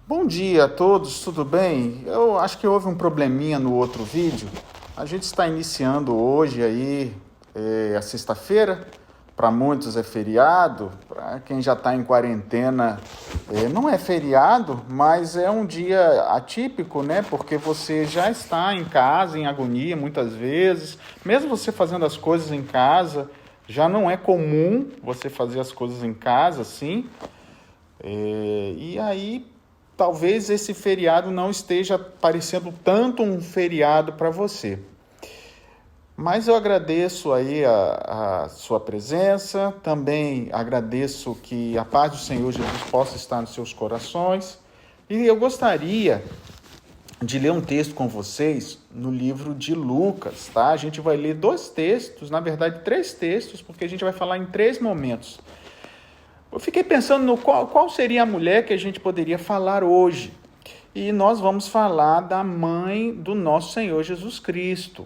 Bom dia a todos, tudo bem? Eu acho que houve um probleminha no outro vídeo. A gente está iniciando hoje aí a sexta-feira. Para muitos é feriado, para quem já está em quarentena não é feriado, mas é um dia atípico, né? Porque você já está em casa, em agonia muitas vezes. Mesmo você fazendo as coisas em casa, já não é comum você fazer as coisas em casa, assim. E aí, talvez esse feriado não esteja parecendo tanto um feriado para você. Mas eu agradeço aí a sua presença, também agradeço que a paz do Senhor Jesus possa estar nos seus corações. E eu gostaria de ler um texto com vocês no livro de Lucas, tá? A gente vai ler 2 textos, na verdade 3 textos, porque a gente vai falar em 3 momentos. Eu fiquei pensando no qual seria a mulher que a gente poderia falar hoje. E nós vamos falar da mãe do nosso Senhor Jesus Cristo,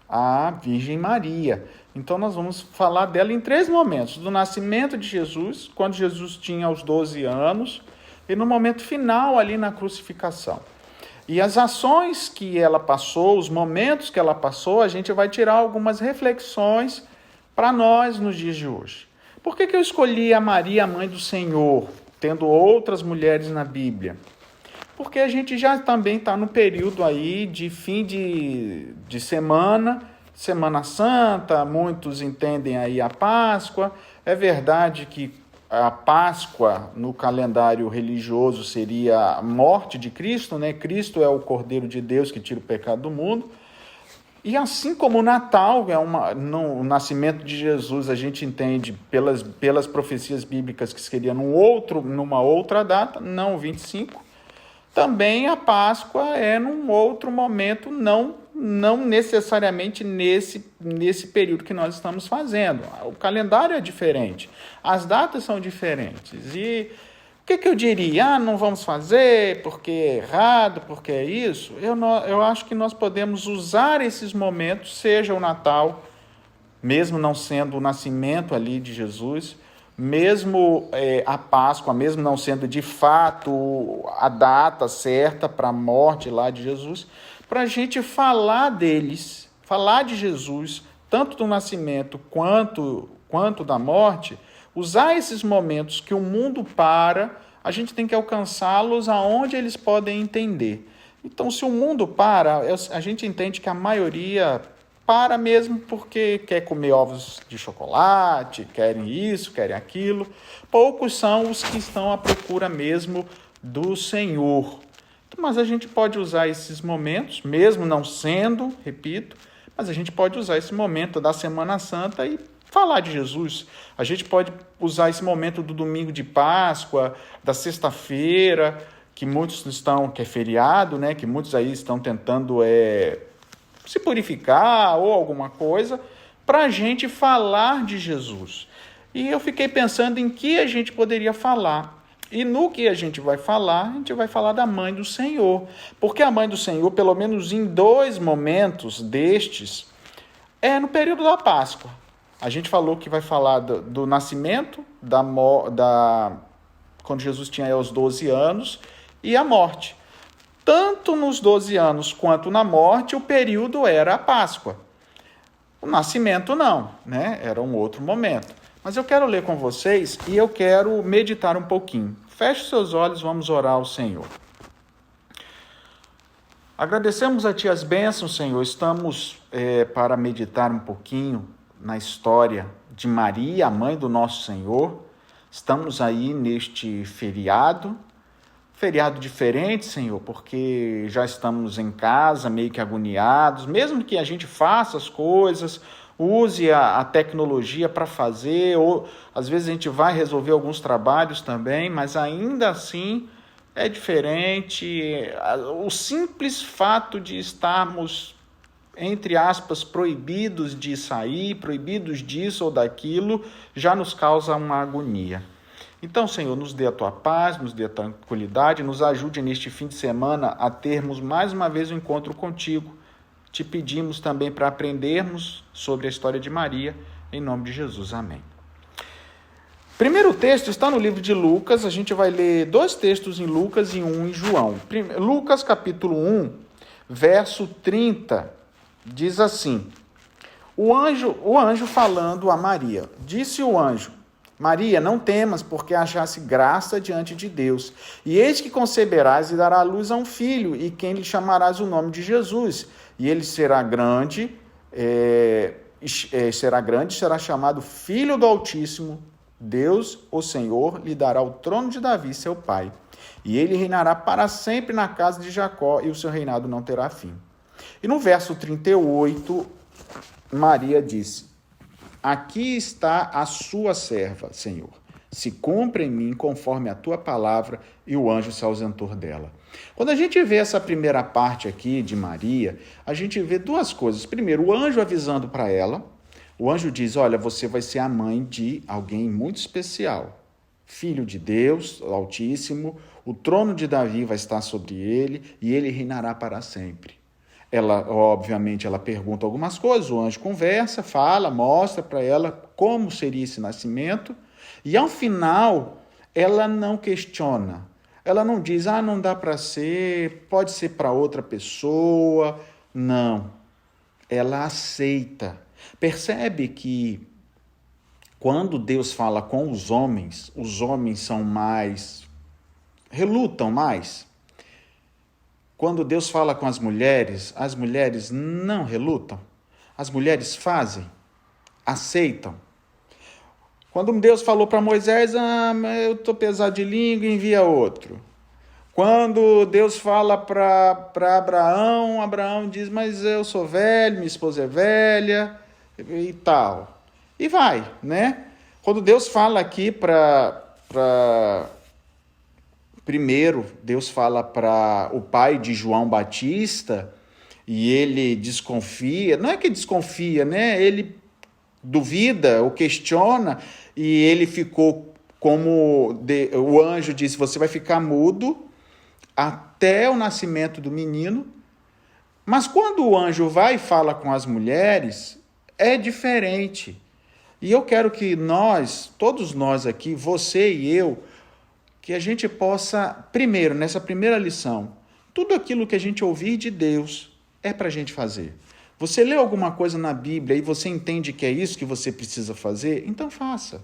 a Virgem Maria. Então nós vamos falar dela em 3 momentos: do nascimento de Jesus, quando Jesus tinha os 12 anos, e no momento final ali na crucificação. E as ações que ela passou, os momentos que ela passou, a gente vai tirar algumas reflexões para nós nos dias de hoje. Por que eu escolhi a Maria, a mãe do Senhor, tendo outras mulheres na Bíblia? Porque a gente já também está no período aí de fim de semana, Semana Santa, muitos entendem aí a Páscoa. É verdade que a Páscoa no calendário religioso seria a morte de Cristo, né? Cristo é o Cordeiro de Deus que tira o pecado do mundo. E assim como o Natal, no nascimento de Jesus, a gente entende pelas profecias bíblicas que seria numa outra data, não 25, também a Páscoa é num outro momento, não necessariamente nesse período que nós estamos fazendo. O calendário é diferente, as datas são diferentes. E o que eu diria? Não vamos fazer porque é errado, porque é isso? Eu acho que nós podemos usar esses momentos, seja o Natal, mesmo não sendo o nascimento ali de Jesus, mesmo a Páscoa, mesmo não sendo de fato a data certa para a morte lá de Jesus, para a gente falar deles, falar de Jesus, tanto do nascimento quanto da morte. Usar esses momentos que o mundo para, a gente tem que alcançá-los aonde eles podem entender. Então, se o mundo para, a gente entende que a maioria para mesmo porque quer comer ovos de chocolate, querem isso, querem aquilo. Poucos são os que estão à procura mesmo do Senhor. Mas a gente pode usar esses momentos, mesmo não sendo, repito, mas a gente pode usar esse momento da Semana Santa e falar de Jesus. A gente pode usar esse momento do domingo de Páscoa, da sexta-feira, que é feriado, né? Que muitos aí estão tentando se purificar ou alguma coisa, para a gente falar de Jesus. E eu fiquei pensando em que a gente poderia falar. E no que a gente vai falar da mãe do Senhor. Porque a mãe do Senhor, pelo menos em 2 momentos destes, é no período da Páscoa. A gente falou que vai falar do nascimento, quando Jesus tinha os 12 anos, e a morte. Tanto nos 12 anos quanto na morte, o período era a Páscoa. O nascimento não, né? Era um outro momento. Mas eu quero ler com vocês e eu quero meditar um pouquinho. Feche seus olhos, vamos orar ao Senhor. Agradecemos a Ti as bênçãos, Senhor. Estamos para meditar um pouquinho na história de Maria, a mãe do nosso Senhor. Estamos aí neste feriado diferente, Senhor, porque já estamos em casa, meio que agoniados, mesmo que a gente faça as coisas, use a tecnologia para fazer, ou às vezes a gente vai resolver alguns trabalhos também, mas ainda assim é diferente. O simples fato de estarmos, entre aspas, proibidos de sair, proibidos disso ou daquilo, já nos causa uma agonia. Então, Senhor, nos dê a Tua paz, nos dê a tranquilidade, nos ajude neste fim de semana a termos mais uma vez um encontro contigo. Te pedimos também para aprendermos sobre a história de Maria, em nome de Jesus. Amém. Primeiro texto está no livro de Lucas, a gente vai ler 2 textos em Lucas e um em João. Lucas capítulo 1, verso 30, diz assim: o anjo falando a Maria, disse o anjo: Maria, não temas, porque achaste graça diante de Deus. E eis que conceberás e darás à luz a um filho, e quem lhe chamarás o nome de Jesus. E ele será grande, será chamado Filho do Altíssimo. Deus, o Senhor, lhe dará o trono de Davi, seu pai. E ele reinará para sempre na casa de Jacó, e o seu reinado não terá fim. E no verso 38, Maria disse: aqui está a sua serva, Senhor. Se cumpra em mim conforme a tua palavra. E o anjo se ausentou dela. Quando a gente vê essa primeira parte aqui de Maria, a gente vê 2 coisas. Primeiro, o anjo avisando para ela. O anjo diz: olha, você vai ser a mãe de alguém muito especial. Filho de Deus, Altíssimo, o trono de Davi vai estar sobre ele e ele reinará para sempre. Ela, obviamente, ela pergunta algumas coisas, o anjo conversa, fala, mostra para ela como seria esse nascimento, e ao final, ela não questiona. Ela não diz, não dá para ser, pode ser para outra pessoa. Não. Ela aceita. Percebe que quando Deus fala com os homens são mais, relutam mais. Quando Deus fala com as mulheres não relutam. As mulheres fazem, aceitam. Quando Deus falou para Moisés, eu estou pesado de língua, envia outro. Quando Deus fala para Abraão diz, mas eu sou velho, minha esposa é velha e tal. E vai, né? Quando Deus fala aqui primeiro, Deus fala para o pai de João Batista e ele desconfia. Não é que desconfia, né? Ele duvida ou questiona e ele ficou o anjo disse, você vai ficar mudo até o nascimento do menino. Mas quando o anjo vai e fala com as mulheres, é diferente. E eu quero que todos nós aqui, você e eu, que a gente possa, primeiro, nessa primeira lição, tudo aquilo que a gente ouvir de Deus é para a gente fazer. Você lê alguma coisa na Bíblia e você entende que é isso que você precisa fazer? Então faça.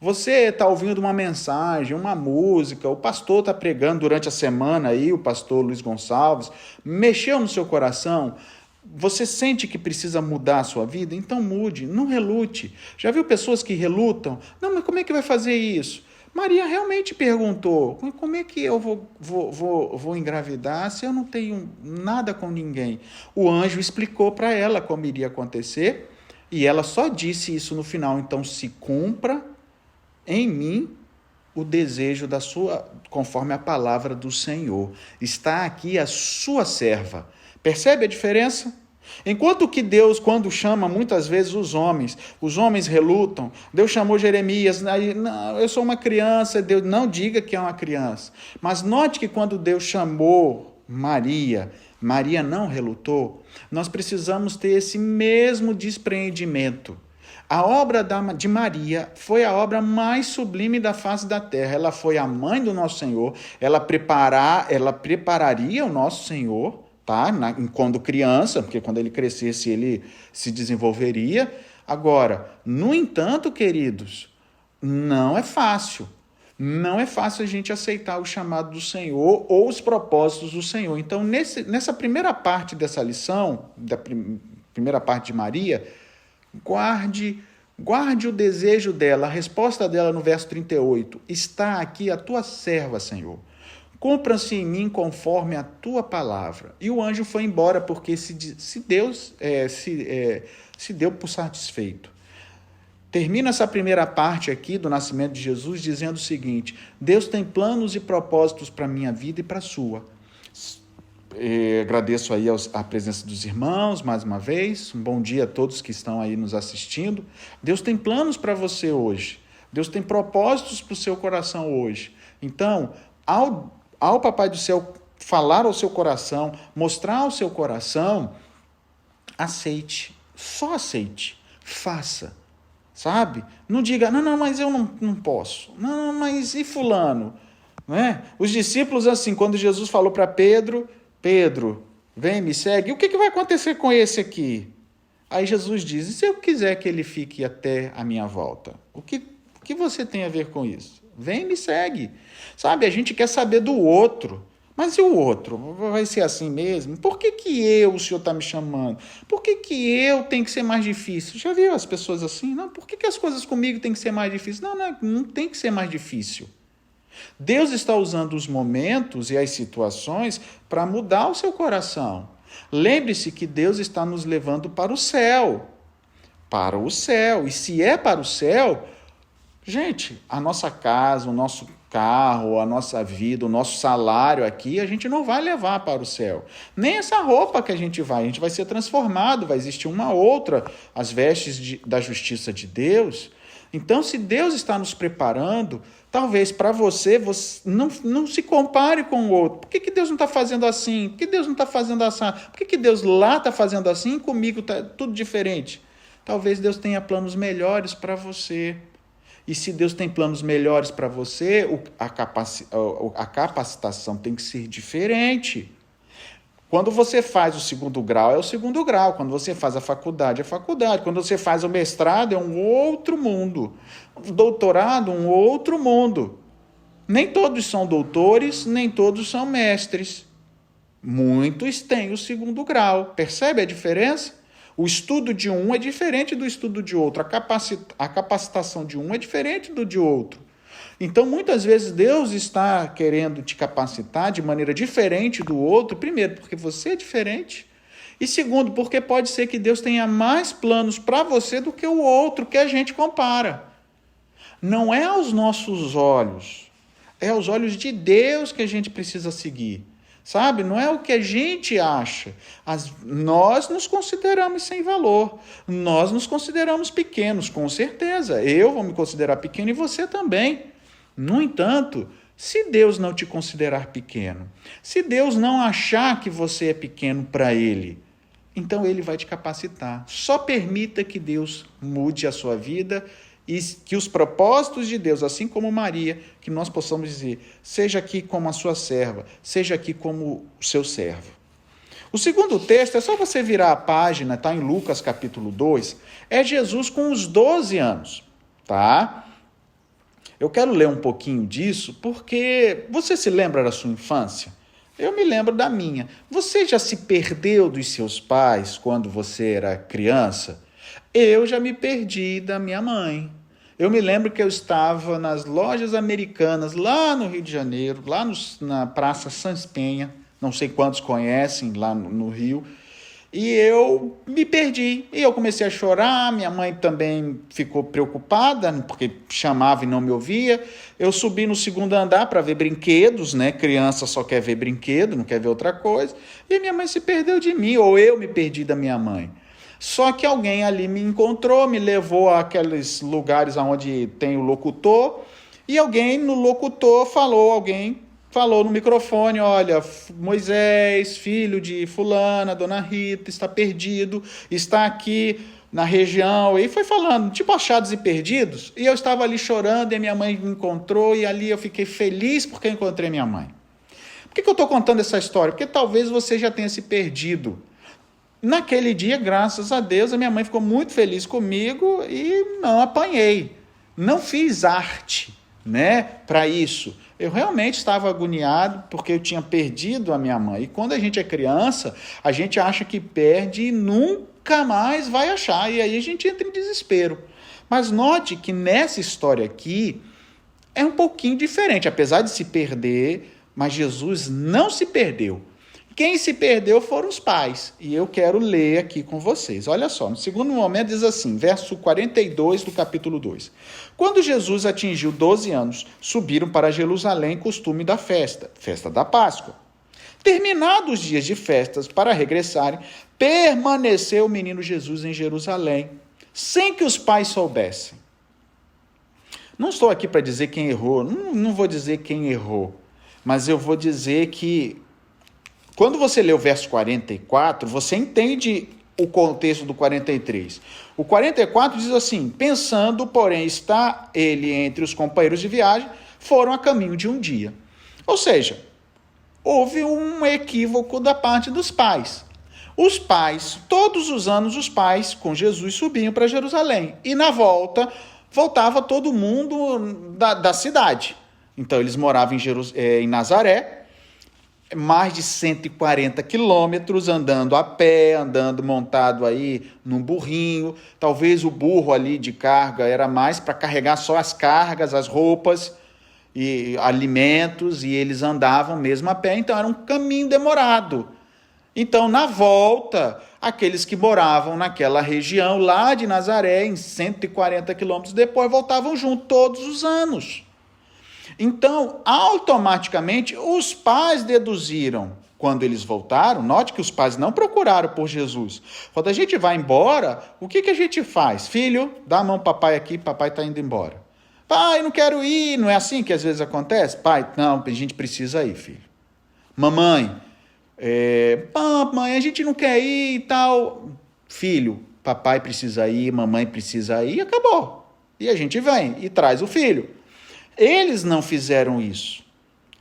Você está ouvindo uma mensagem, uma música, o pastor está pregando durante a semana aí, o pastor Luiz Gonçalves, mexeu no seu coração, você sente que precisa mudar a sua vida? Então mude, não relute. Já viu pessoas que relutam? Não, mas como é que vai fazer isso? Maria realmente perguntou, como é que eu vou engravidar se eu não tenho nada com ninguém? O anjo explicou para ela como iria acontecer e ela só disse isso no final. Então, se cumpra em mim o desejo conforme a palavra do Senhor. Está aqui a sua serva. Percebe a diferença? Enquanto que Deus, quando chama muitas vezes os homens relutam. Deus chamou Jeremias, não, eu sou uma criança, Deus não diga que é uma criança. Mas note que quando Deus chamou Maria não relutou. Nós precisamos ter esse mesmo despreendimento. A obra de Maria foi a obra mais sublime da face da terra. Ela foi a mãe do nosso Senhor, ela prepararia o nosso Senhor, tá? Quando criança, porque quando ele crescesse ele se desenvolveria. Agora, no entanto, queridos, não é fácil. Não é fácil a gente aceitar o chamado do Senhor ou os propósitos do Senhor. Então, nessa primeira parte dessa lição, da primeira parte de Maria, guarde o desejo dela, a resposta dela no verso 38. Está aqui a tua serva, Senhor. Cumpra-se em mim conforme a tua palavra. E o anjo foi embora, porque se deu por satisfeito. Termina essa primeira parte aqui do nascimento de Jesus dizendo o seguinte: Deus tem planos e propósitos para a minha vida e para a sua. Agradeço aí a presença dos irmãos, mais uma vez. Um bom dia a todos que estão aí nos assistindo. Deus tem planos para você hoje. Deus tem propósitos para o seu coração hoje. Então, ao Papai do Céu falar ao seu coração, mostrar ao seu coração, aceite. Só aceite. Faça. sabe? Não diga, não, mas eu não posso. Não, mas e fulano? Né? Os discípulos, assim, quando Jesus falou para Pedro, vem, me segue, o que vai acontecer com esse aqui? Aí Jesus diz, e se eu quiser que ele fique até a minha volta? O que você tem a ver com isso? Vem, me segue. Sabe, a gente quer saber do outro. Mas e o outro? Vai ser assim mesmo? Por que o Senhor está me chamando? Por que eu tenho que ser mais difícil? Já viu as pessoas assim? Não, por que as coisas comigo têm que ser mais difíceis? Não tem que ser mais difícil. Deus está usando os momentos e as situações para mudar o seu coração. Lembre-se que Deus está nos levando para o céu. Para o céu. E se é para o céu, gente, a nossa casa, o nosso carro, a nossa vida, o nosso salário aqui, a gente não vai levar para o céu. Nem essa roupa que a gente vai ser transformado, vai existir uma outra, as vestes da justiça de Deus. Então, se Deus está nos preparando, talvez para você não se compare com o outro. Por que Deus não está fazendo assim? Por que Deus não está fazendo assim? Por que Deus lá está fazendo assim e comigo está tudo diferente? Talvez Deus tenha planos melhores para você. E se Deus tem planos melhores para você, a capacitação tem que ser diferente. Quando você faz o segundo grau, é o segundo grau. Quando você faz a faculdade, é a faculdade. Quando você faz o mestrado, é um outro mundo. O doutorado, um outro mundo. Nem todos são doutores, nem todos são mestres. Muitos têm o segundo grau. Percebe a diferença? O estudo de um é diferente do estudo de outro. A capacitação de um é diferente do de outro. Então, muitas vezes, Deus está querendo te capacitar de maneira diferente do outro. Primeiro, porque você é diferente. E segundo, porque pode ser que Deus tenha mais planos para você do que o outro, que a gente compara. Não é aos nossos olhos. É aos olhos de Deus que a gente precisa seguir. Sabe? Não é o que a gente acha. Nós nos consideramos sem valor. Nós nos consideramos pequenos, com certeza. Eu vou me considerar pequeno e você também. No entanto, se Deus não te considerar pequeno, se Deus não achar que você é pequeno para Ele, então Ele vai te capacitar. Só permita que Deus mude a sua vida e que os propósitos de Deus, assim como Maria, que nós possamos dizer, seja aqui como a sua serva, seja aqui como o seu servo. O segundo texto, é só você virar a página, está em Lucas capítulo 2, é Jesus com os 12 anos, tá? Eu quero ler um pouquinho disso, porque você se lembra da sua infância? Eu me lembro da minha. Você já se perdeu dos seus pais quando você era criança? Eu já me perdi da minha mãe. Eu me lembro que eu estava nas lojas americanas, lá no Rio de Janeiro, lá na Praça Sans Penha, não sei quantos conhecem lá no Rio, e eu me perdi. E eu comecei a chorar, minha mãe também ficou preocupada, porque chamava e não me ouvia. Eu subi no segundo andar para ver brinquedos, né? Criança só quer ver brinquedo, não quer ver outra coisa. E minha mãe se perdeu de mim, ou eu me perdi da minha mãe. Só que alguém ali me encontrou, me levou àqueles lugares onde tem o locutor, e alguém no locutor alguém falou no microfone, olha, Moisés, filho de fulana, dona Rita, está perdido, está aqui na região, e foi falando, tipo achados e perdidos, e eu estava ali chorando, e a minha mãe me encontrou, e ali eu fiquei feliz porque eu encontrei minha mãe. Por que eu estou contando essa história? Porque talvez você já tenha se perdido. Naquele dia, graças a Deus, a minha mãe ficou muito feliz comigo e não apanhei. Não fiz arte, né, para isso. Eu realmente estava agoniado porque eu tinha perdido a minha mãe. E quando a gente é criança, a gente acha que perde e nunca mais vai achar. E aí a gente entra em desespero. Mas note que nessa história aqui é um pouquinho diferente. Apesar de se perder, mas Jesus não se perdeu. Quem se perdeu foram os pais. E eu quero ler aqui com vocês. Olha só, no segundo momento diz assim, verso 42 do capítulo 2. Quando Jesus atingiu 12 anos, subiram para Jerusalém, costume da festa da Páscoa. Terminados os dias de festas para regressarem, permaneceu o menino Jesus em Jerusalém, sem que os pais soubessem. Não estou aqui para dizer quem errou, não vou dizer quem errou, mas eu vou dizer que quando você lê o verso 44, você entende o contexto do 43? O 44 diz assim: pensando, porém, está ele entre os companheiros de viagem, foram a caminho de um dia. Ou seja, houve um equívoco da parte dos pais. Os pais, todos os anos, os pais com Jesus subiam para Jerusalém. E na volta, voltava todo mundo da cidade. Então, eles moravam em Nazaré, mais de 140 quilômetros, andando a pé, andando montado aí num burrinho. Talvez o burro ali de carga era mais para carregar só as cargas, as roupas e alimentos, e eles andavam mesmo a pé, então era um caminho demorado. Então, na volta, aqueles que moravam naquela região lá de Nazaré, em 140 quilômetros depois, voltavam junto todos os anos. Então, automaticamente, os pais deduziram, quando eles voltaram, note que os pais não procuraram por Jesus. Quando a gente vai embora, o que a gente faz? Filho, dá a mão papai aqui, papai está indo embora. Pai, não quero ir, não é assim que às vezes acontece? Pai, não, a gente precisa ir, filho. Mamãe, mãe, a gente não quer ir e tal. Filho, papai precisa ir, mamãe precisa ir, acabou. E a gente vem e traz o filho. Eles não fizeram isso.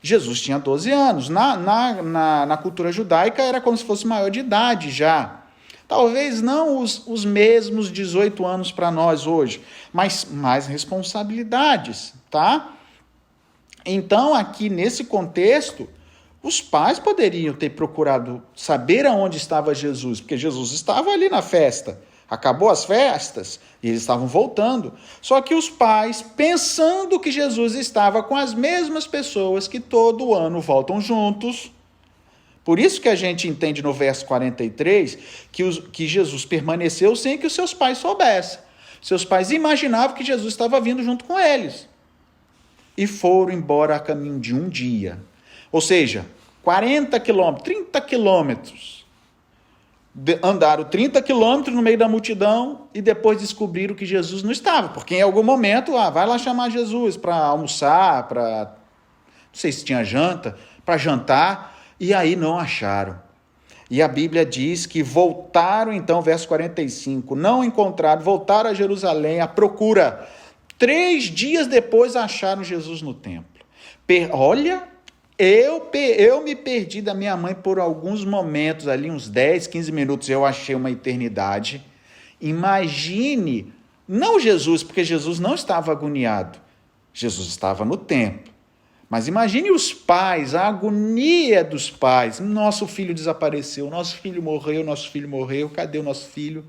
Jesus tinha 12 anos. Na cultura judaica era como se fosse maior de idade já. Talvez não os mesmos 18 anos para nós hoje, mas mais responsabilidades, tá? Então, aqui nesse contexto, os pais poderiam ter procurado saber aonde estava Jesus, porque Jesus estava ali na festa. Acabou as festas e eles estavam voltando. Só que os pais, pensando que Jesus estava com as mesmas pessoas que todo ano voltam juntos. Por isso que a gente entende no verso 43 que Jesus permaneceu sem que os seus pais soubessem. Seus pais imaginavam que Jesus estava vindo junto com eles. E foram embora a caminho de um dia. Ou seja, 40 quilômetros, 30 quilômetros. Andaram 30 quilômetros no meio da multidão e depois descobriram que Jesus não estava. Porque em algum momento, vai lá chamar Jesus para almoçar, não sei se tinha janta, para jantar, e aí não acharam. E a Bíblia diz que voltaram, então, verso 45, não encontraram, voltaram a Jerusalém à procura. 3 dias depois acharam Jesus no templo. Olha, eu me perdi da minha mãe por alguns momentos, ali uns 10, 15 minutos, eu achei uma eternidade. Imagine, não Jesus, porque Jesus não estava agoniado, Jesus estava no templo. Mas imagine os pais, a agonia dos pais. Nosso filho desapareceu, nosso filho morreu, cadê o nosso filho?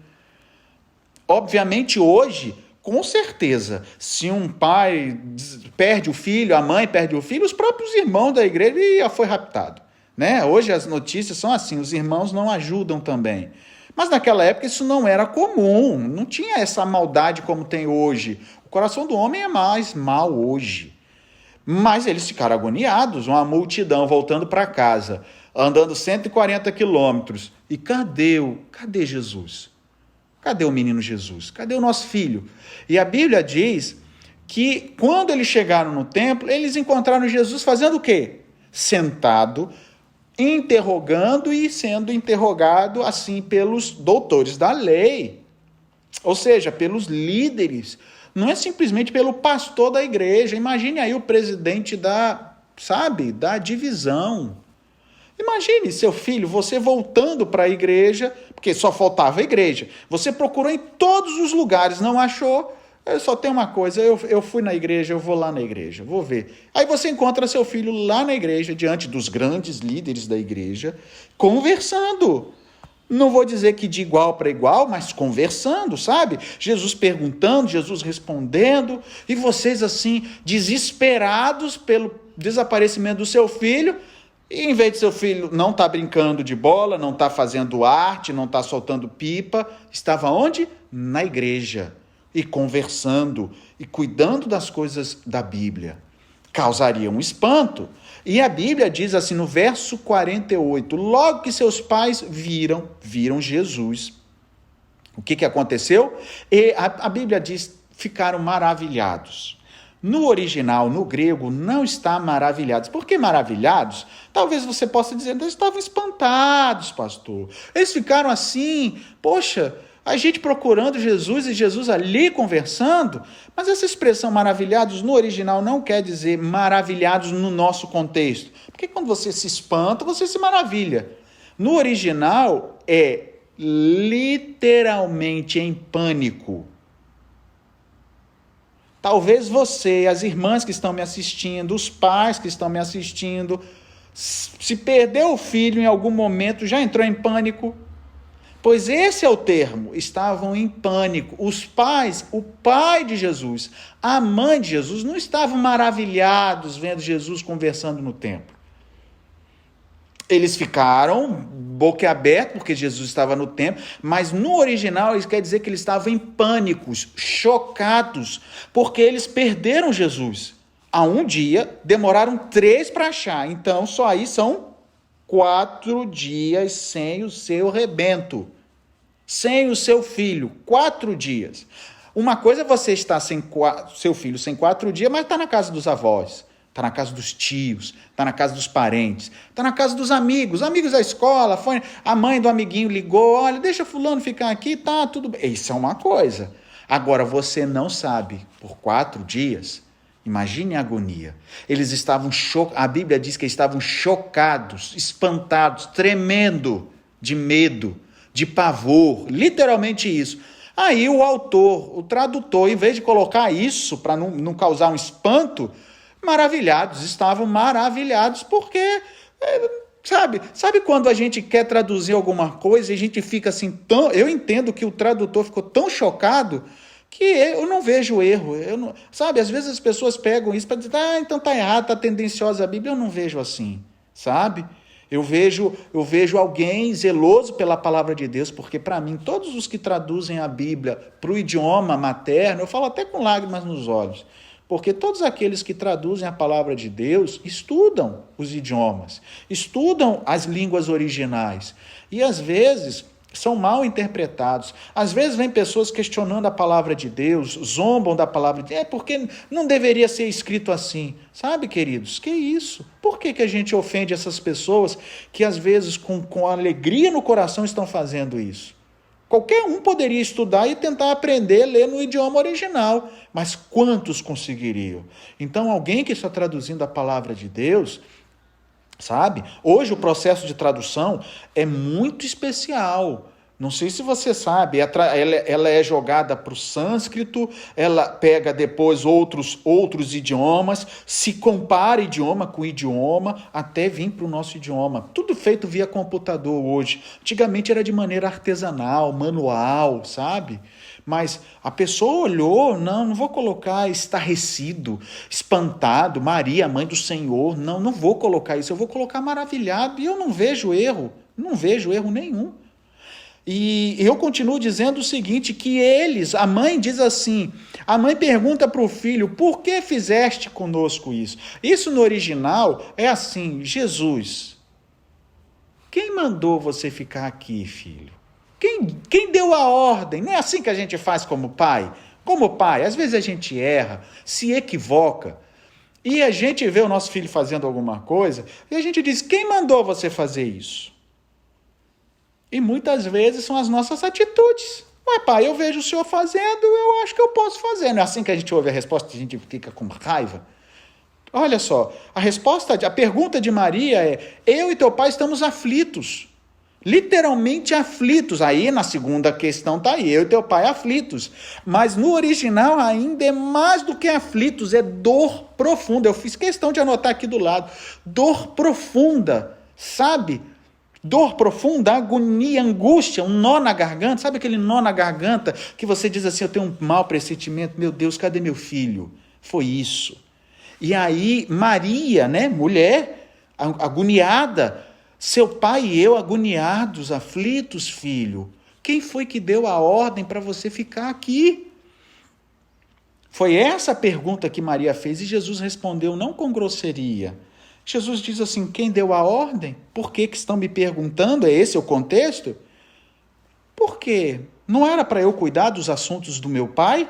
Obviamente hoje, com certeza, se um pai perde o filho, a mãe perde o filho, os próprios irmãos da igreja já foi raptado. Né? Hoje as notícias são assim, os irmãos não ajudam também. Mas naquela época isso não era comum, não tinha essa maldade como tem hoje. O coração do homem é mais mau hoje. Mas eles ficaram agoniados, uma multidão voltando para casa, andando 140 quilômetros. E cadê Jesus? Cadê o menino Jesus? Cadê o nosso filho? E a Bíblia diz que quando eles chegaram no templo, eles encontraram Jesus fazendo o quê? Sentado, interrogando e sendo interrogado assim pelos doutores da lei. Ou seja, pelos líderes. Não é simplesmente pelo pastor da igreja. Imagine aí o presidente da divisão. Imagine seu filho, você voltando para a igreja, porque só faltava a igreja. Você procurou em todos os lugares, não achou. Eu só tenho uma coisa, eu fui na igreja, eu vou lá na igreja, vou ver. Aí você encontra seu filho lá na igreja, diante dos grandes líderes da igreja, conversando. Não vou dizer que de igual para igual, mas conversando, sabe? Jesus perguntando, Jesus respondendo, e vocês assim, desesperados pelo desaparecimento do seu filho, e em vez de seu filho não estar brincando de bola, não estar fazendo arte, não estar soltando pipa, estava onde? Na igreja, e conversando, e cuidando das coisas da Bíblia. Causaria um espanto. E a Bíblia diz assim no verso 48, logo que seus pais viram Jesus. O que aconteceu? E a Bíblia diz, ficaram maravilhados. No original, no grego, não está maravilhados. Por que maravilhados? Talvez você possa dizer, eles estavam espantados, pastor. Eles ficaram assim, poxa, a gente procurando Jesus e Jesus ali conversando. Mas essa expressão maravilhados no original não quer dizer maravilhados no nosso contexto. Porque quando você se espanta, você se maravilha. No original é literalmente em pânico. Talvez você, as irmãs que estão me assistindo, os pais que estão me assistindo, se perdeu o filho em algum momento, já entrou em pânico. Pois esse é o termo, estavam em pânico. Os pais, o pai de Jesus, a mãe de Jesus, não estavam maravilhados vendo Jesus conversando no templo. Eles ficaram boquiabertos, porque Jesus estava no templo, mas no original isso quer dizer que eles estavam em pânicos, chocados, porque eles perderam Jesus. Há um dia, demoraram 3 para achar, então só aí são 4 dias sem o seu rebento, sem o seu filho, 4 dias. Uma coisa é você estar sem seu filho sem 4 dias, mas está na casa dos avós. Está na casa dos tios, está na casa dos parentes, está na casa dos amigos da escola, foi, a mãe do amiguinho ligou, olha, deixa fulano ficar aqui, tá, tudo bem. Isso é uma coisa. Agora, você não sabe, por 4 dias, imagine a agonia. Eles estavam chocados, a Bíblia diz que estavam chocados, espantados, tremendo de medo, de pavor, literalmente isso. Aí o autor, o tradutor, em vez de colocar isso para não causar um espanto, estavam maravilhados, porque, sabe quando a gente quer traduzir alguma coisa e a gente fica assim, eu entendo que o tradutor ficou tão chocado que eu não vejo erro, às vezes as pessoas pegam isso para dizer, então tá errado, tá tendenciosa a Bíblia, eu não vejo assim, sabe? Eu vejo alguém zeloso pela palavra de Deus, porque para mim, todos os que traduzem a Bíblia para o idioma materno, eu falo até com lágrimas nos olhos, porque todos aqueles que traduzem a palavra de Deus estudam os idiomas, estudam as línguas originais e às vezes são mal interpretados. Às vezes vem pessoas questionando a palavra de Deus, zombam da palavra de Deus, porque não deveria ser escrito assim. Sabe, queridos, que isso? Por que a gente ofende essas pessoas que às vezes com alegria no coração estão fazendo isso? Qualquer um poderia estudar e tentar aprender a ler no idioma original, mas quantos conseguiriam? Então, alguém que está traduzindo a palavra de Deus, sabe? Hoje o processo de tradução é muito especial. Não sei se você sabe, ela é jogada para o sânscrito, ela pega depois outros idiomas, se compara idioma com idioma, até vir para o nosso idioma. Tudo feito via computador hoje. Antigamente era de maneira artesanal, manual, sabe? Mas a pessoa olhou, não vou colocar estarrecido, espantado, Maria, mãe do Senhor, não vou colocar isso, eu vou colocar maravilhado, e eu não vejo erro nenhum. E eu continuo dizendo o seguinte, que a mãe diz assim, a mãe pergunta para o filho, por que fizeste conosco isso? Isso no original é assim, Jesus, quem mandou você ficar aqui, filho? Quem deu a ordem? Não é assim que a gente faz como pai? Como pai, às vezes a gente erra, se equivoca, e a gente vê o nosso filho fazendo alguma coisa, e a gente diz, quem mandou você fazer isso? E muitas vezes são as nossas atitudes. Mas, pai, eu vejo o senhor fazendo, eu acho que eu posso fazer. Não é assim que a gente ouve a resposta, a gente fica com raiva? Olha só, a pergunta de Maria é, eu e teu pai estamos aflitos. Literalmente aflitos. Aí, na segunda questão, está aí, eu e teu pai aflitos. Mas no original ainda é mais do que aflitos, é dor profunda. Eu fiz questão de anotar aqui do lado. Dor profunda, sabe? Dor profunda, agonia, angústia, um nó na garganta. Sabe aquele nó na garganta que você diz assim, eu tenho um mau pressentimento, meu Deus, cadê meu filho? Foi isso. E aí, Maria, mulher, agoniada, seu pai e eu agoniados, aflitos, filho. Quem foi que deu a ordem para você ficar aqui? Foi essa a pergunta que Maria fez e Jesus respondeu não com grosseria. Jesus diz assim, quem deu a ordem? Por que estão me perguntando? É esse o contexto? Por quê? Não era para eu cuidar dos assuntos do meu pai?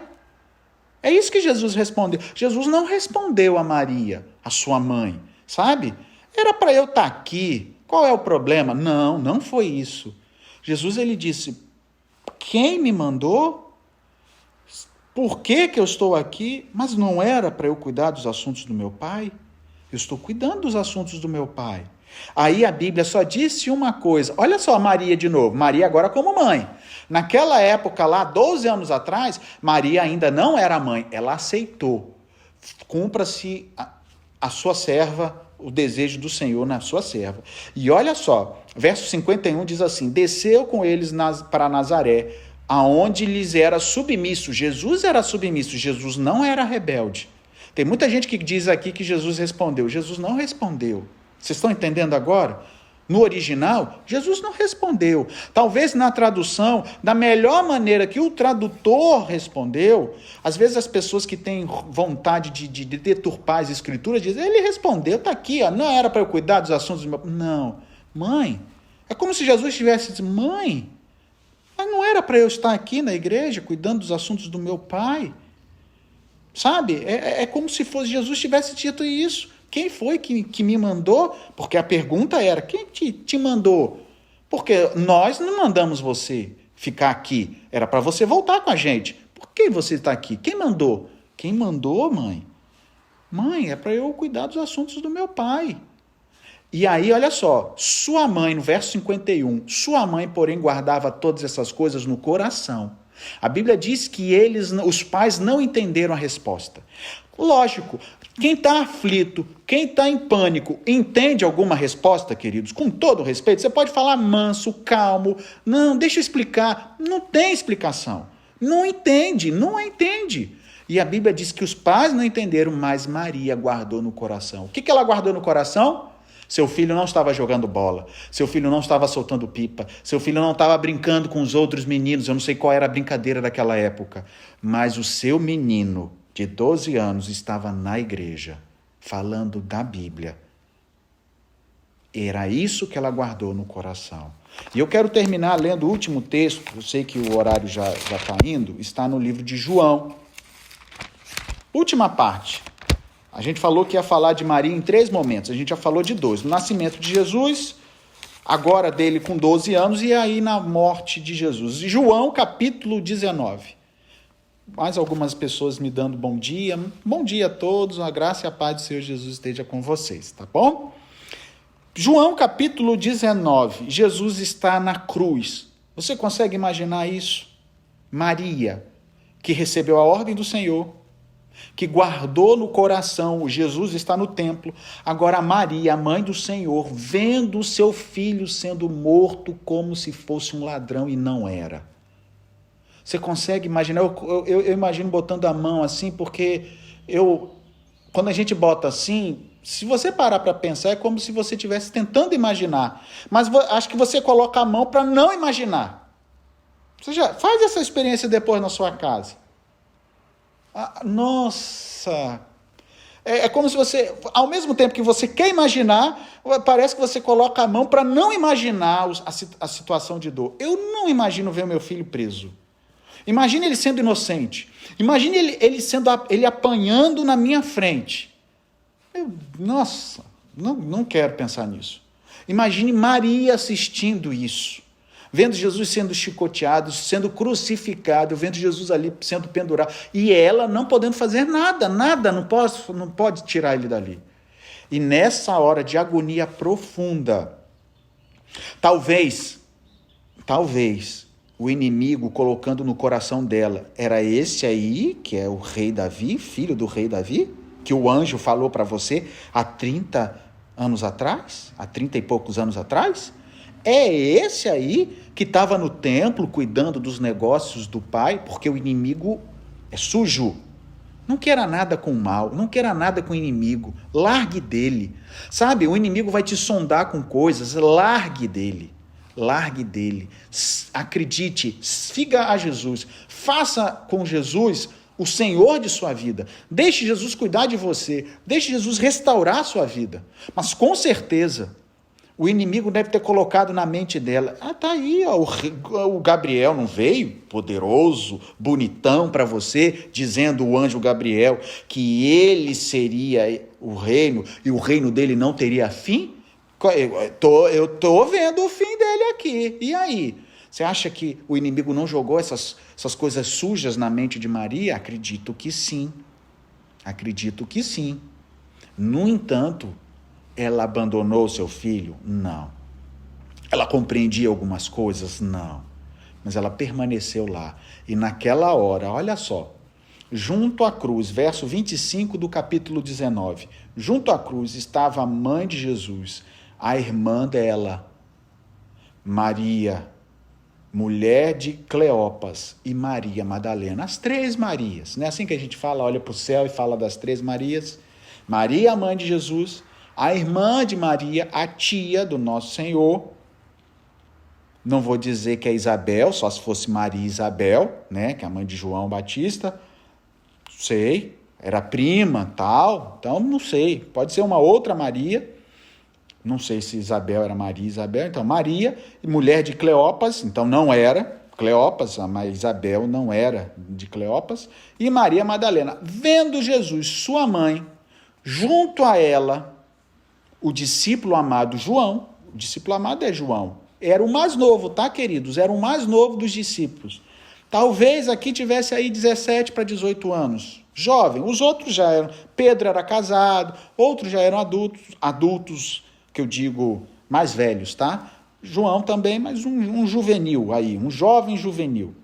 É isso que Jesus respondeu. Jesus não respondeu a Maria, a sua mãe, sabe? Era para eu estar aqui, qual é o problema? Não, não foi isso. Jesus, ele disse, quem me mandou? Por que eu estou aqui? Mas não era para eu cuidar dos assuntos do meu pai? Eu estou cuidando dos assuntos do meu pai. Aí a Bíblia só disse uma coisa. Olha só Maria de novo. Maria agora como mãe. Naquela época lá, 12 anos atrás, Maria ainda não era mãe. Ela aceitou. Cumpra-se a sua serva, o desejo do Senhor na sua serva. E olha só, verso 51 diz assim, desceu com eles para Nazaré, aonde lhes era submisso. Jesus era submisso, Jesus não era rebelde. Tem muita gente que diz aqui que Jesus respondeu. Jesus não respondeu. Vocês estão entendendo agora? No original, Jesus não respondeu. Talvez na tradução, da melhor maneira que o tradutor respondeu, às vezes as pessoas que têm vontade de deturpar as escrituras dizem, ele respondeu, está aqui, ó, não era para eu cuidar dos assuntos do meu... Não, mãe, é como se Jesus tivesse dito, mãe, mas não era para eu estar aqui na igreja cuidando dos assuntos do meu pai? Sabe? É como se fosse Jesus tivesse dito isso. Quem foi que me mandou? Porque a pergunta era, quem te mandou? Porque nós não mandamos você ficar aqui. Era para você voltar com a gente. Por que você está aqui? Quem mandou? Quem mandou, mãe? Mãe, é para eu cuidar dos assuntos do meu pai. E aí, olha só, sua mãe, no verso 51, sua mãe, porém, guardava todas essas coisas no coração. A Bíblia diz que os pais não entenderam a resposta. Lógico, quem está aflito, quem está em pânico, entende alguma resposta, queridos? Com todo respeito, você pode falar manso, calmo. Não, deixa eu explicar. Não tem explicação. Não entende, não entende. E a Bíblia diz que os pais não entenderam, mas Maria guardou no coração. O que ela guardou no coração? Seu filho não estava jogando bola, seu filho não estava soltando pipa, seu filho não estava brincando com os outros meninos, eu não sei qual era a brincadeira daquela época, mas o seu menino de 12 anos estava na igreja, falando da Bíblia. Era isso que ela guardou no coração. E eu quero terminar lendo o último texto, eu sei que o horário já está indo, está no livro de João. Última parte. A gente falou que ia falar de Maria em 3 momentos, a gente já falou de 2. No nascimento de Jesus, agora dele com 12 anos, e aí na morte de Jesus. João, capítulo 19. Mais algumas pessoas me dando bom dia. Bom dia a todos, a graça e a paz do Senhor Jesus esteja com vocês, tá bom? João, capítulo 19. Jesus está na cruz. Você consegue imaginar isso? Maria, que recebeu a ordem do Senhor, que guardou no coração, Jesus está no templo, agora Maria, a mãe do Senhor, vendo o seu filho sendo morto como se fosse um ladrão e não era. Você consegue imaginar? Eu imagino botando a mão assim, porque quando a gente bota assim, se você parar para pensar, é como se você estivesse tentando imaginar, mas acho que você coloca a mão para não imaginar. Você já faz essa experiência depois na sua casa. Nossa, é como se você, ao mesmo tempo que você quer imaginar, parece que você coloca a mão para não imaginar a situação de dor. Eu não imagino ver meu filho preso. Imagine ele sendo inocente. Imagine ele apanhando na minha frente. Nossa, não quero pensar nisso. Imagine Maria assistindo isso. Vendo Jesus sendo chicoteado, sendo crucificado, vendo Jesus ali sendo pendurado, e ela não podendo fazer nada, não pode tirar ele dali. E nessa hora de agonia profunda, talvez, o inimigo colocando no coração dela, era esse aí, que é o rei Davi, filho do rei Davi, que o anjo falou para você há 30 anos atrás, há 30 e poucos anos atrás? É esse aí que estava no templo cuidando dos negócios do pai, porque o inimigo é sujo. Não queira nada com o mal, não queira nada com o inimigo, largue dele. Sabe, o inimigo vai te sondar com coisas, largue dele. Acredite, siga a Jesus, faça com Jesus o Senhor de sua vida. Deixe Jesus cuidar de você, deixe Jesus restaurar a sua vida. Mas com certeza, O inimigo deve ter colocado na mente dela, tá aí, ó, o Gabriel não veio, poderoso, bonitão para você, dizendo o anjo Gabriel que ele seria o reino e o reino dele não teria fim? Eu tô vendo o fim dele aqui, e aí? Você acha que o inimigo não jogou essas coisas sujas na mente de Maria? Acredito que sim, acredito que sim. No entanto, ela abandonou seu filho? Não. Ela compreendia algumas coisas? Não. Mas ela permaneceu lá. E naquela hora, olha só, junto à cruz, verso 25 do capítulo 19, junto à cruz estava a mãe de Jesus, a irmã dela, Maria, mulher de Cleopas, e Maria Madalena, as três Marias. Não é assim que a gente fala, olha para o céu e fala das três Marias? Maria, a mãe de Jesus, a irmã de Maria, a tia do nosso Senhor. Não vou dizer que é Isabel, só se fosse Maria Isabel, né, que é a mãe de João Batista. Sei, era prima, tal. Então, não sei. Pode ser uma outra Maria. Não sei se Isabel era Maria Isabel. Então, Maria, mulher de Cleopas. Então, não era Cleopas, mas Isabel não era de Cleopas. E Maria Madalena. Vendo Jesus, sua mãe, junto a ela, o discípulo amado João, o discípulo amado é João, era o mais novo, tá, queridos? Era o mais novo dos discípulos. Talvez aqui tivesse aí 17 para 18 anos. Jovem, os outros já eram. Pedro era casado, outros já eram adultos, que eu digo mais velhos, tá? João também, mas um juvenil aí, um jovem juvenil.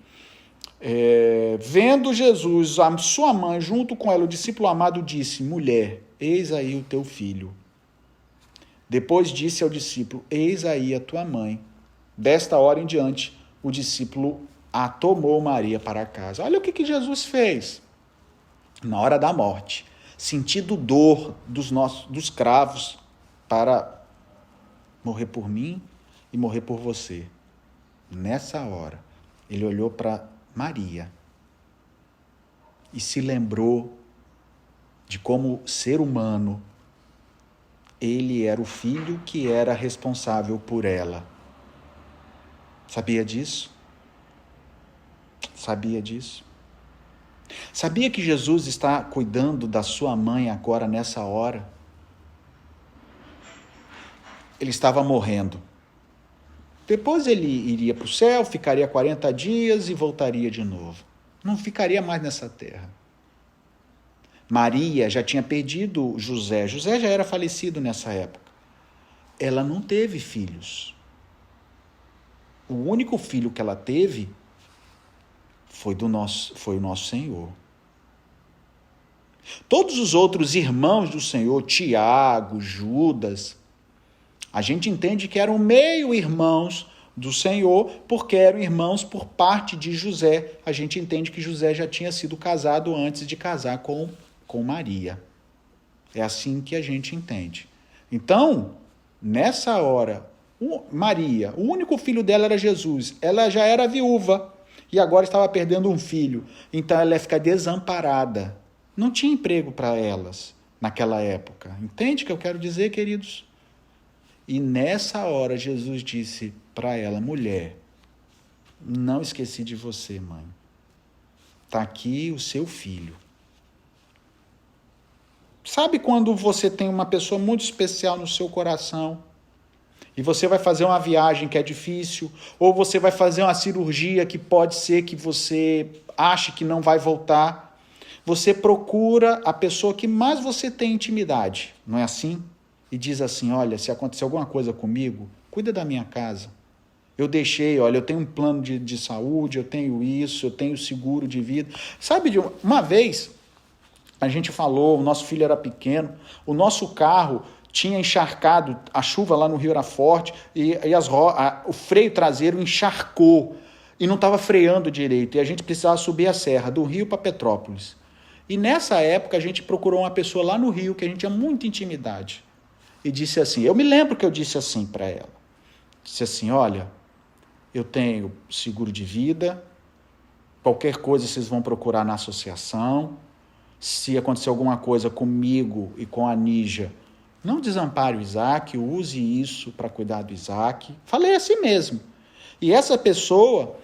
Vendo Jesus, a sua mãe, junto com ela, o discípulo amado, disse: mulher, eis aí o teu filho. Depois disse ao discípulo: eis aí a tua mãe. Desta hora em diante, o discípulo a tomou Maria para casa. Olha o que Jesus fez. Na hora da morte, sentindo dor dos cravos para morrer por mim e morrer por você. Nessa hora, ele olhou para Maria e se lembrou de como ser humano ele era o filho que era responsável por ela. Sabia disso? Sabia disso? Sabia que Jesus está cuidando da sua mãe agora nessa hora? Ele estava morrendo. Depois ele iria para o céu, ficaria 40 dias e voltaria de novo. Não ficaria mais nessa terra. Maria já tinha perdido José. José já era falecido nessa época. Ela não teve filhos. O único filho que ela teve foi o nosso Senhor. Todos os outros irmãos do Senhor, Tiago, Judas, a gente entende que eram meio-irmãos do Senhor, porque eram irmãos por parte de José. A gente entende que José já tinha sido casado antes de casar com Maria. É assim que a gente entende. Então, nessa hora, Maria, o único filho dela era Jesus. Ela já era viúva e agora estava perdendo um filho. Então, ela ia ficar desamparada. Não tinha emprego para elas naquela época. Entende o que eu quero dizer, queridos? E nessa hora, Jesus disse para ela: mulher, não esqueci de você, mãe. Está aqui o seu filho. Sabe quando você tem uma pessoa muito especial no seu coração e você vai fazer uma viagem que é difícil, ou você vai fazer uma cirurgia que pode ser que você ache que não vai voltar, você procura a pessoa que mais você tem intimidade, não é assim? E diz assim: olha, se acontecer alguma coisa comigo, cuida da minha casa. Eu deixei, olha, eu tenho um plano de saúde, eu tenho isso, eu tenho seguro de vida. Sabe, uma vez a gente falou, o nosso filho era pequeno, o nosso carro tinha encharcado, a chuva lá no Rio era forte, e o freio traseiro encharcou e não estava freando direito, e a gente precisava subir a serra, do Rio para Petrópolis. E nessa época a gente procurou uma pessoa lá no Rio, que a gente tinha muita intimidade, e disse assim, eu me lembro que eu disse assim para ela, disse assim: olha, eu tenho seguro de vida, qualquer coisa vocês vão procurar na associação, se acontecer alguma coisa comigo e com a Nígia, Não desampare o Isaac, use isso para cuidar do Isaac. Falei assim mesmo. E essa pessoa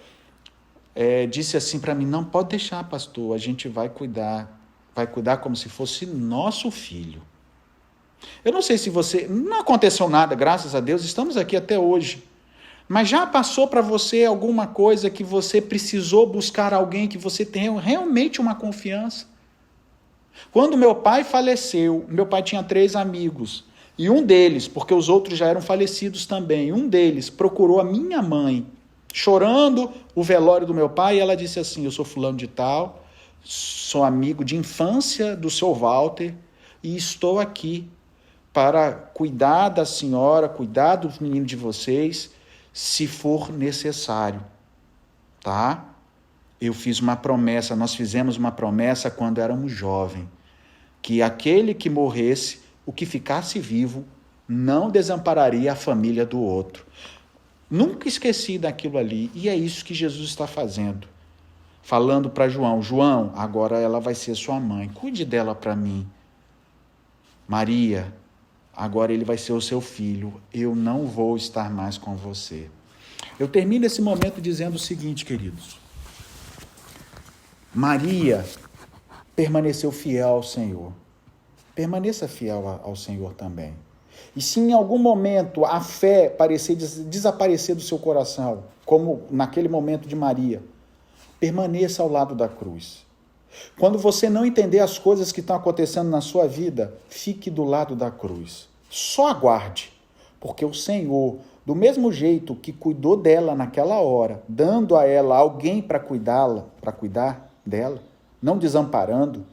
disse assim para mim, não, pode deixar, pastor, a gente vai cuidar como se fosse nosso filho. Eu não sei se você, não aconteceu nada, graças a Deus, estamos aqui até hoje. Mas já passou para você alguma coisa que você precisou buscar alguém que você tem realmente uma confiança? Quando meu pai faleceu, meu pai tinha 3 amigos, e um deles, porque os outros já eram falecidos também, um deles procurou a minha mãe, chorando o velório do meu pai, e ela disse assim, eu sou fulano de tal, sou amigo de infância do seu Walter, e estou aqui para cuidar da senhora, cuidar dos meninos de vocês, se for necessário, tá? Eu fiz uma promessa, nós fizemos uma promessa quando éramos jovens, que aquele que morresse, o que ficasse vivo, não desampararia a família do outro. Nunca esqueci daquilo ali, e é isso que Jesus está fazendo. Falando para João, João, agora ela vai ser sua mãe, cuide dela para mim. Maria, agora ele vai ser o seu filho, eu não vou estar mais com você. Eu termino esse momento dizendo o seguinte, queridos. Maria permaneceu fiel ao Senhor. Permaneça fiel ao Senhor também. E se em algum momento a fé parecer desaparecer do seu coração, como naquele momento de Maria, permaneça ao lado da cruz. Quando você não entender as coisas que estão acontecendo na sua vida, fique do lado da cruz. Só aguarde, porque o Senhor, do mesmo jeito que cuidou dela naquela hora, dando a ela alguém para cuidar dela, não desamparando,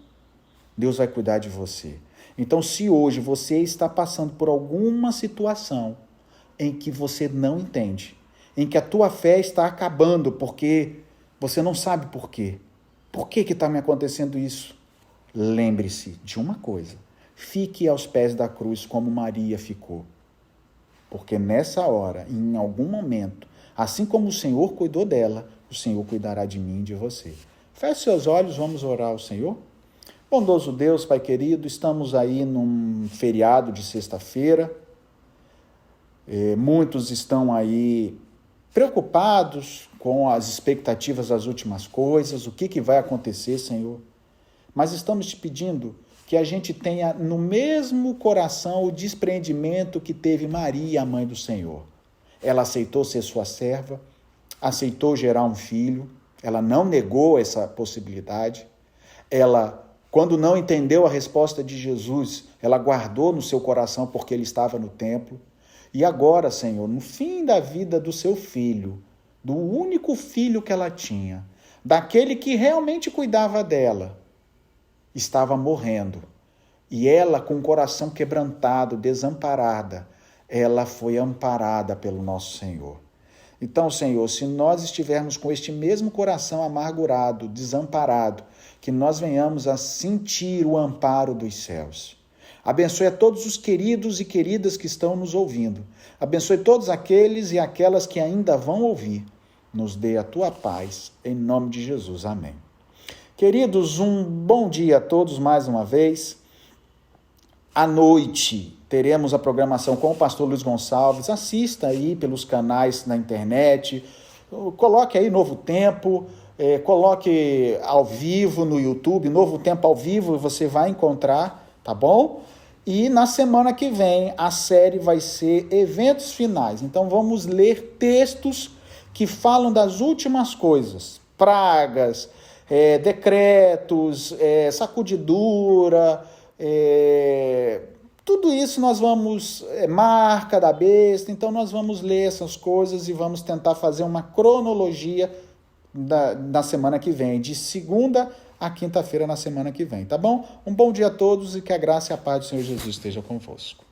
Deus vai cuidar de você. Então, se hoje você está passando por alguma situação em que você não entende, em que a tua fé está acabando porque você não sabe por quê. Por que está me acontecendo isso? Lembre-se de uma coisa. Fique aos pés da cruz como Maria ficou. Porque nessa hora, em algum momento, assim como o Senhor cuidou dela, o Senhor cuidará de mim e de você. Feche seus olhos, vamos orar ao Senhor. Bondoso Deus, Pai querido, estamos aí num feriado de sexta-feira. Muitos estão aí preocupados com as expectativas das últimas coisas, o que vai acontecer, Senhor. Mas estamos te pedindo que a gente tenha no mesmo coração o despreendimento que teve Maria, a mãe do Senhor. Ela aceitou ser sua serva, aceitou gerar um filho, ela não negou essa possibilidade. Ela, quando não entendeu a resposta de Jesus, ela guardou no seu coração porque ele estava no templo. E agora, Senhor, no fim da vida do seu filho, do único filho que ela tinha, daquele que realmente cuidava dela, estava morrendo. E ela, com o coração quebrantado, desamparada, ela foi amparada pelo nosso Senhor. Então, Senhor, se nós estivermos com este mesmo coração amargurado, desamparado, que nós venhamos a sentir o amparo dos céus. Abençoe a todos os queridos e queridas que estão nos ouvindo. Abençoe todos aqueles e aquelas que ainda vão ouvir. Nos dê a tua paz, em nome de Jesus. Amém. Queridos, um bom dia a todos mais uma vez. À noite teremos a programação com o pastor Luiz Gonçalves. Assista aí pelos canais na internet. Coloque aí Novo Tempo. Coloque ao vivo no YouTube. Novo Tempo ao vivo você vai encontrar, tá bom? E na semana que vem a série vai ser Eventos Finais. Então vamos ler textos que falam das últimas coisas. Pragas, decretos, sacudidura, tudo isso nós vamos, marca da besta, então nós vamos ler essas coisas e vamos tentar fazer uma cronologia da semana que vem, de segunda a quinta-feira na semana que vem, tá bom? Um bom dia a todos e que a graça e a paz do Senhor Jesus esteja convosco.